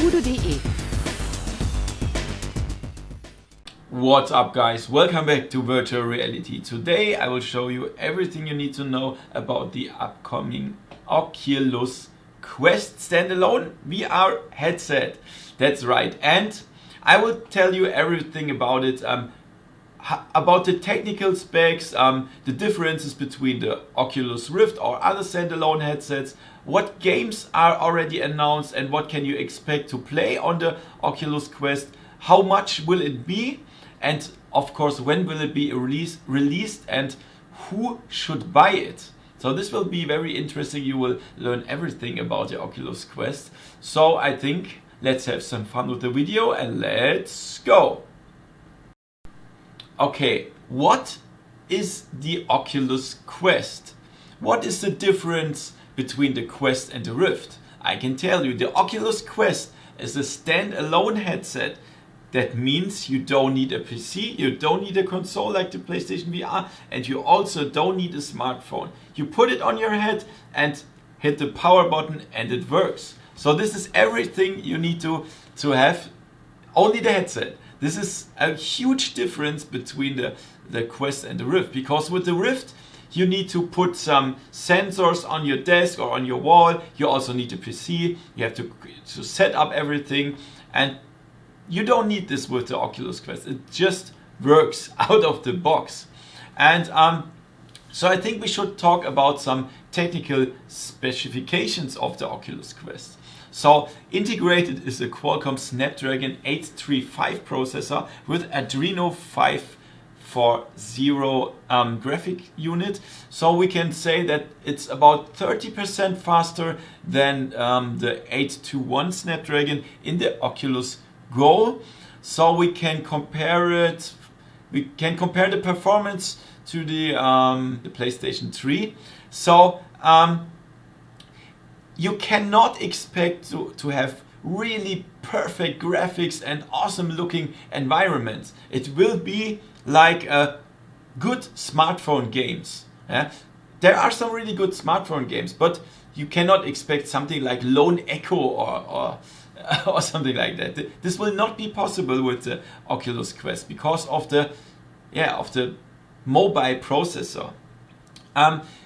VoodooDE. What's up guys, welcome back to virtual reality. Today I will show you everything you need to know about the upcoming Oculus Quest standalone VR headset. That's right, and I will tell you everything about it, about the technical specs, the differences between the Oculus Rift or other standalone headsets, what games are already announced and what can you expect to play on the Oculus Quest, how much will it be, and of course when will it be released and who should buy it. So this will be very interesting. You will learn everything about the Oculus Quest. So I think let's have some fun with the video and let's go. Okay, what is the Oculus Quest? What is the difference between the Quest and the Rift? I can tell you, the Oculus Quest is a standalone headset. That means you don't need a PC, you don't need a console like the PlayStation VR, and you also don't need a smartphone. You put it on your head and hit the power button and it works. So this is everything you need to have, only the headset. This is a huge difference between the Quest and the Rift, because with the Rift you need to put some sensors on your desk or on your wall. You also need a PC, you have to set up everything, and you don't need this with the Oculus Quest. It just works out of the box. And so I think we should talk about some technical specifications of the Oculus Quest. So integrated is a Qualcomm Snapdragon 835 processor with Adreno 540 graphic unit. So we can say that it's about 30% faster than the 821 Snapdragon in the Oculus Go. So we can compare it. We can compare the performance to the PlayStation 3. So you cannot expect to have really perfect graphics and awesome looking environments. It will be like good smartphone games. Yeah? There are some really good smartphone games, but you cannot expect something like Lone Echo or something like that. This will not be possible with the Oculus Quest because of the mobile processor.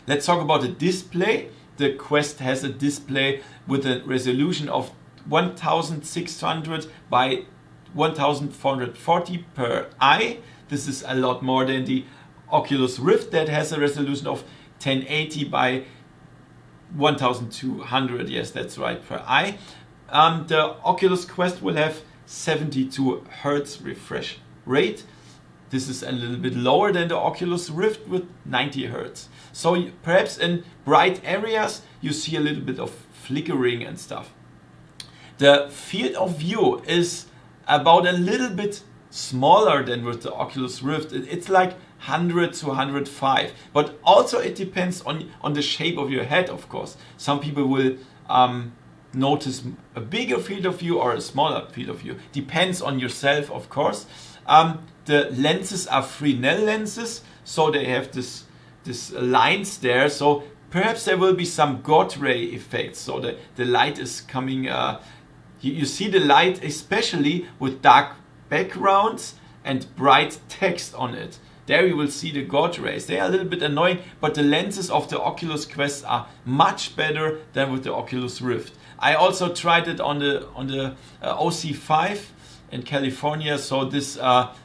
Let's talk about the display. The Quest has a display with a resolution of 1600 by 1440 per eye. This is a lot more than the Oculus Rift that has a resolution of 1080 by 1200. Yes, that's right, per eye. The Oculus Quest will have 72 Hz refresh rate. This is a little bit lower than the Oculus Rift with 90 Hz. So perhaps in bright areas you see a little bit of flickering and stuff. The field of view is about a little bit smaller than with the Oculus Rift. It's like 100 to 105. But also it depends on the shape of your head, of course. Some people will notice a bigger field of view or a smaller field of view. Depends on yourself, of course. The lenses are Fresnel lenses, so they have this lines there. So perhaps there will be some God ray effects. So the light is coming. You see the light, especially with dark backgrounds and bright text on it. There you will see the God rays. They are a little bit annoying, but the lenses of the Oculus Quest are much better than with the Oculus Rift. I also tried it on the OC5 in California, so this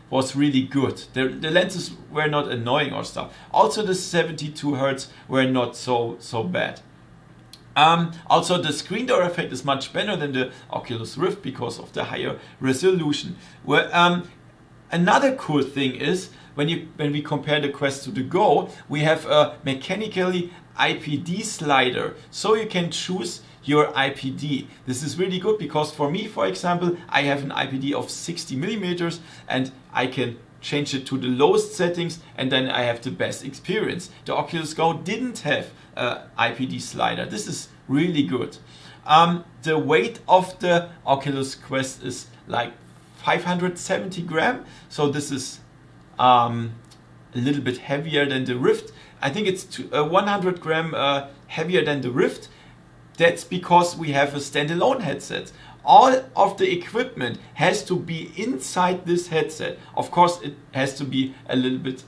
was really good. The lenses were not annoying or stuff. Also the 72 Hz were not so bad. Also the screen door effect is much better than the Oculus Rift because of the higher resolution. Another cool thing is when we compare the Quest to the Go, we have a mechanically IPD slider, so you can choose your IPD. This is really good because for me, for example, I have an IPD of 60 millimeters and I can change it to the lowest settings and then I have the best experience. The Oculus Go didn't have an IPD slider. This is really good. The weight of the Oculus Quest is like 570 grams, so this is a little bit heavier than the Rift. I think it's 100 grams heavier than the Rift. That's because we have a standalone headset. all of the equipment has to be inside this headset. Of course, it has to be a little bit,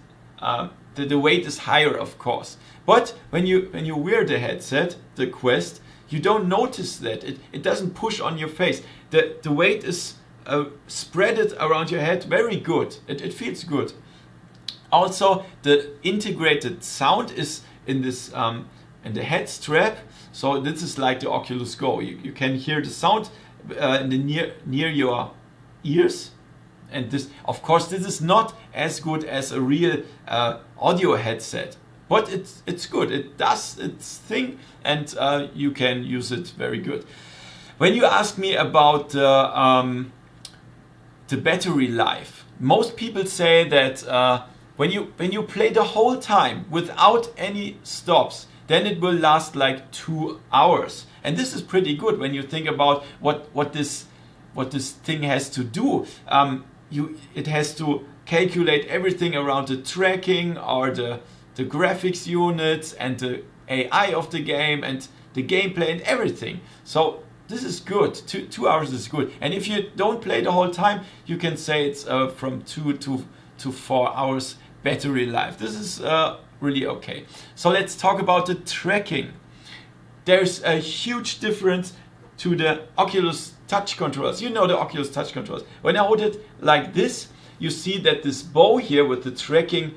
the weight is higher, of course. But when you wear the headset, the Quest, you don't notice that. It doesn't push on your face. The weight is spread around your head very good. It feels good. Also, the integrated sound is in this in the head strap. So this is like the Oculus Go. You can hear the sound in the near your ears. And this, of course, this is not as good as a real audio headset, but it's good. It does its thing, and you can use it very good. When you ask me about the battery life, most people say that when you play the whole time without any stops, then it will last like 2 hours, and this is pretty good when you think about what this thing has to do. It has to calculate everything around the tracking or the graphics units and the AI of the game and the gameplay and everything. So this is good. 2 hours is good. And if you don't play the whole time, you can say it's from 2 to 4 hours battery life. This is really okay. So let's talk about the tracking. There's a huge difference to the Oculus touch controllers. You know the Oculus touch controllers. When I hold it like this, you see that this bow here with the tracking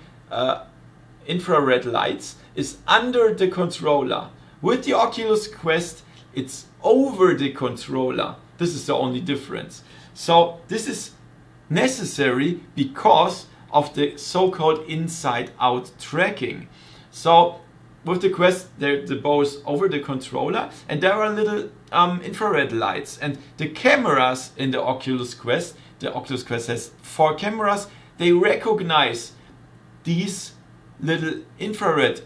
infrared lights is under the controller. With the Oculus Quest, it's over the controller. This is the only difference. So this is necessary because of the so-called inside-out tracking. So with the Quest, the bow is over the controller, and there are little infrared lights. And the cameras in the Oculus Quest has 4 cameras. They recognize these little infrared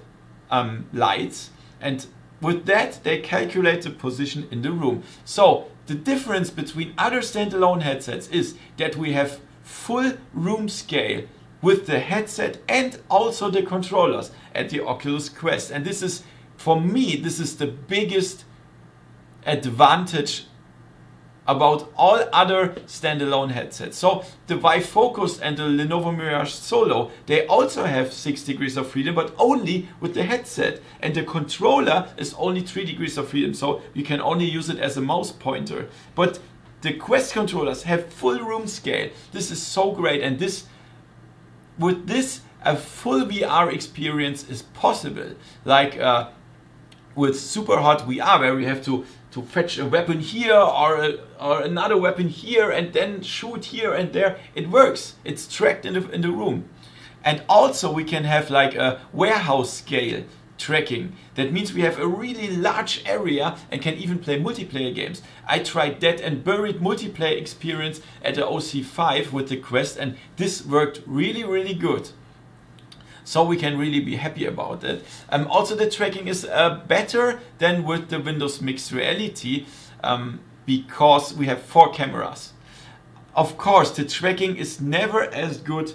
lights, and with that they calculate the position in the room. So the difference between other standalone headsets is that we have full room scale with the headset and also the controllers at the Oculus Quest. And this is, for me, this is the biggest advantage about all other standalone headsets. So the Vive Focus and the Lenovo Mirage Solo, they also have 6 degrees of freedom, but only with the headset. And the controller is only 3 degrees of freedom, so you can only use it as a mouse pointer. But the Quest controllers have full room scale. This is so great, and with this, a full VR experience is possible. Like with Super Hot VR, where we have to fetch a weapon here or another weapon here and then shoot here and there. It works. It's tracked in the room. And also we can have like a warehouse scale tracking. That means we have a really large area and can even play multiplayer games. I tried Dead and Buried multiplayer experience at the OC5 with the Quest, and this worked really, really good. So we can really be happy about it. Also the tracking is better than with the Windows Mixed Reality because we have 4 cameras. Of course, the tracking is never as good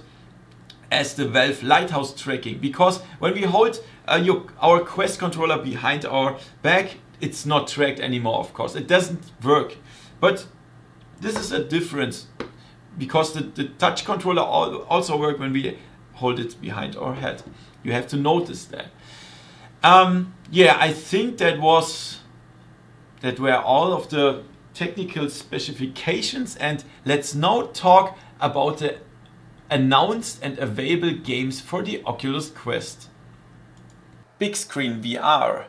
as the Valve Lighthouse tracking, because when we hold our Quest controller behind our back, it's not tracked anymore, of course. It doesn't work. But this is a difference, because the touch controller also works when we hold it behind our head. You have to notice that. Yeah, I think that were all of the technical specifications, and let's now talk about the announced and available games for the Oculus Quest. Big Screen VR,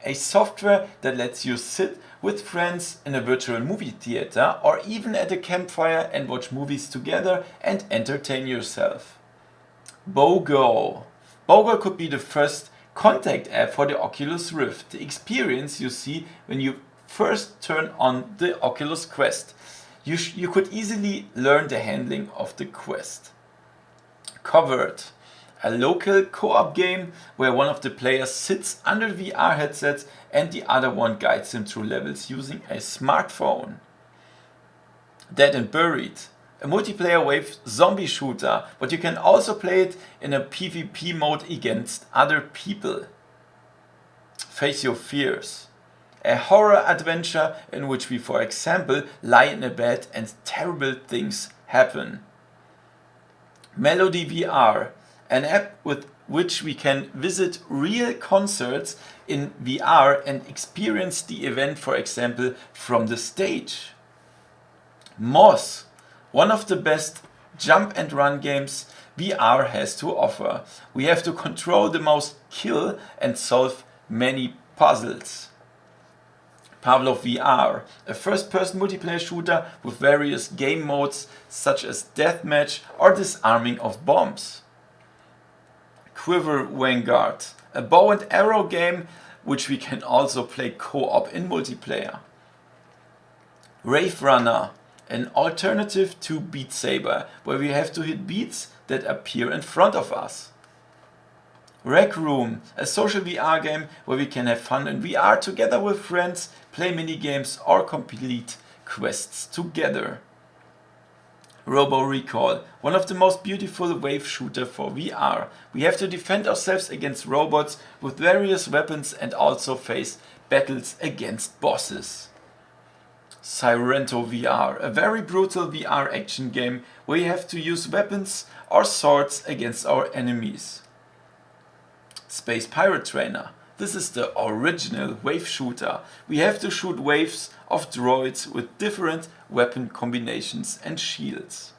a software that lets you sit with friends in a virtual movie theater or even at a campfire and watch movies together and entertain yourself. BoGo. BoGo could be the first contact app for the Oculus Rift, the experience you see when you first turn on the Oculus Quest. You could easily learn the handling of the Quest. Covered, a local co-op game where one of the players sits under VR headsets and the other one guides him through levels using a smartphone. Dead and Buried, a multiplayer wave zombie shooter, but you can also play it in a PvP mode against other people. Face Your Fears, A horror adventure in which we, for example, lie in a bed and terrible things happen. Melody VR, an app with which we can visit real concerts in VR and experience the event, for example, from the stage. Moss, one of the best jump and run games VR has to offer. We have to control the mouse, kill and solve many puzzles. Pavlov VR, a first-person multiplayer shooter with various game modes such as deathmatch or disarming of bombs. Quiver Vanguard, a bow and arrow game which we can also play co-op in multiplayer. Rave Runner, an alternative to Beat Saber, where we have to hit beats that appear in front of us. Rec Room, a social VR game where we can have fun in VR together with friends, play minigames or complete quests together. Robo Recall, one of the most beautiful wave shooter for VR. We have to defend ourselves against robots with various weapons and also face battles against bosses. Sirento VR, a very brutal VR action game where you have to use weapons or swords against our enemies. Space Pirate Trainer. This is the original wave shooter. We have to shoot waves of droids with different weapon combinations and shields.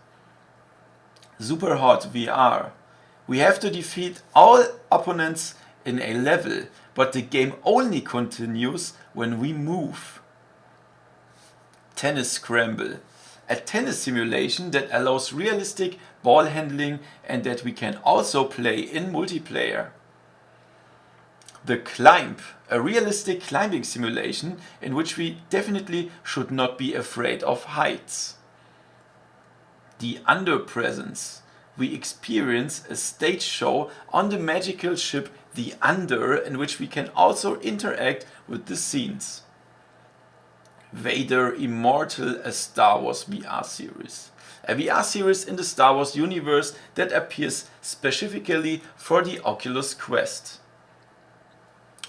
Super Hot VR. We have to defeat all opponents in a level, but the game only continues when we move. Tennis Scramble, a tennis simulation that allows realistic ball handling and that we can also play in multiplayer. The Climb, a realistic climbing simulation in which we definitely should not be afraid of heights. The Under-Presence. We experience a stage show on the magical ship The Under, in which we can also interact with the scenes. Vader Immortal, a Star Wars VR series. A VR series in the Star Wars universe that appears specifically for the Oculus Quest.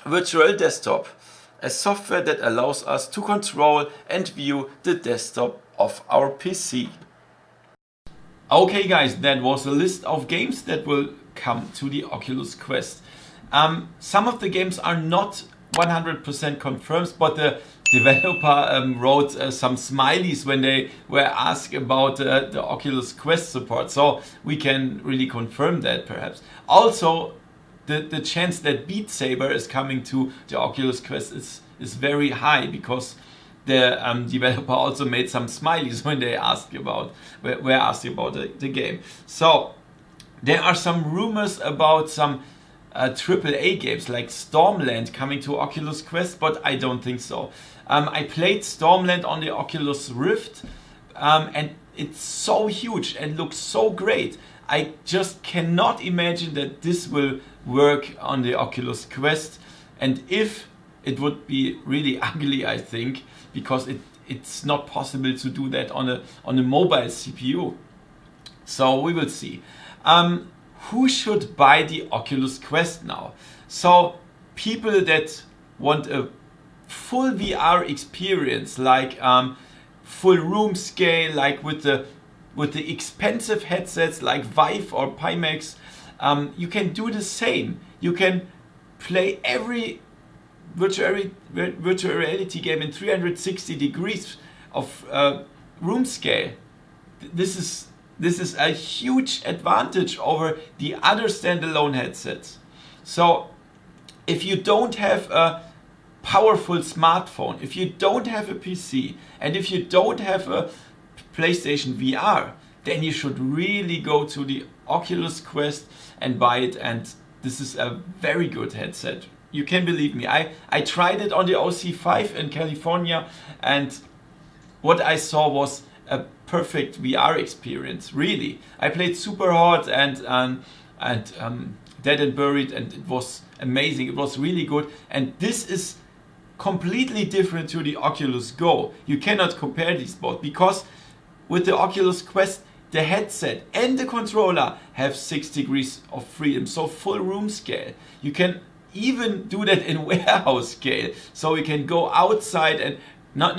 Virtual Desktop, a software that allows us to control and view the desktop of our PC. Okay guys, that was a list of games that will come to the Oculus Quest. Some of the games are not 100% confirmed, but the developer wrote some smileys when they were asked about the Oculus Quest support, so we can really confirm that perhaps. Also, the chance that Beat Saber is coming to the Oculus Quest is very high, because the developer also made some smileys when they asked about the game. So there are some rumors about some AAA games like Stormland coming to Oculus Quest, but I don't think so. I played Stormland on the Oculus Rift and it's so huge and looks so great. I just cannot imagine that this will work on the Oculus Quest, and if it would be really ugly, I think, because it's not possible to do that on a mobile CPU. So we will see. Who should buy the Oculus Quest now? So people that want a full VR experience, like full room scale, like with the expensive headsets like Vive or Pimax, you can do the same. You can play every virtual reality game in 360 degrees of room scale. This is a huge advantage over the other standalone headsets. So if you don't have a powerful smartphone, if you don't have a PC, and if you don't have a PlayStation VR, then you should really go to the Oculus Quest and buy it, and this is a very good headset. You can believe me. I tried it on the OC5 in California, and what I saw was a perfect VR experience, really. I played Super Hot and Dead and Buried, and it was amazing. It was really good, and this is completely different to the Oculus Go. You cannot compare these both, because with the Oculus Quest, the headset and the controller have 6 degrees of freedom, so full room scale. You can even do that in warehouse scale. So we can go outside and not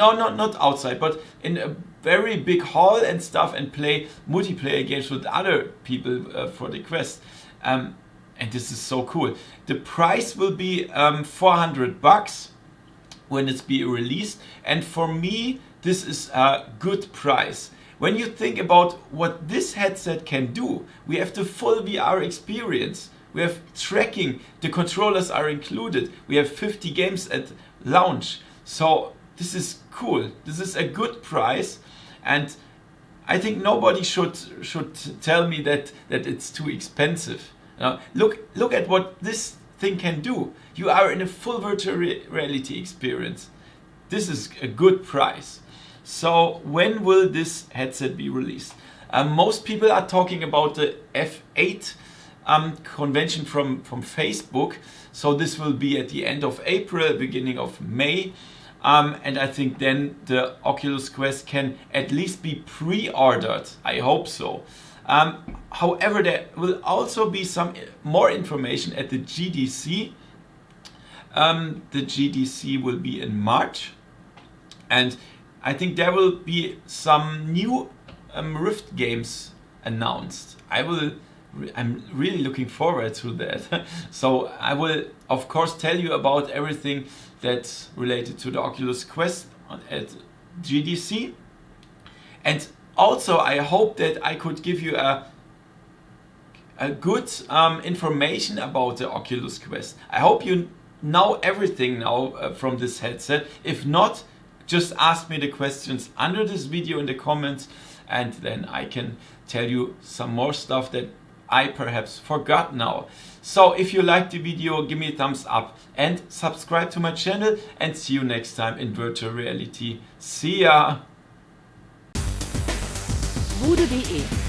outside, but in a very big hall and stuff and play multiplayer games with other people for the Quest. And this is so cool. The price will be $400 when it's be released. And for me, this is a good price. When you think about what this headset can do, we have the full VR experience. We have tracking, the controllers are included. We have 50 games at launch. So this is cool. This is a good price, and I think nobody should tell me that it's too expensive. Look at what this thing can do. You are in a full virtual reality experience. This is a good price. So when will this headset be released? Most people are talking about the F8 convention from Facebook. So this will be at the end of April, beginning of May. And I think then the Oculus Quest can at least be pre-ordered. I hope so. However, there will also be some more information at the GDC. The GDC will be in March. And I think there will be some new Rift games announced. I'm really looking forward to that. So I will, of course, tell you about everything that's related to the Oculus Quest at GDC. And also, I hope that I could give you a good information about the Oculus Quest. I hope you know everything now from this headset. If not, just ask me the questions under this video in the comments, and then I can tell you some more stuff that I perhaps forgot now. So if you liked the video, give me a thumbs up and subscribe to my channel, and see you next time in virtual reality. See ya! VoodooDE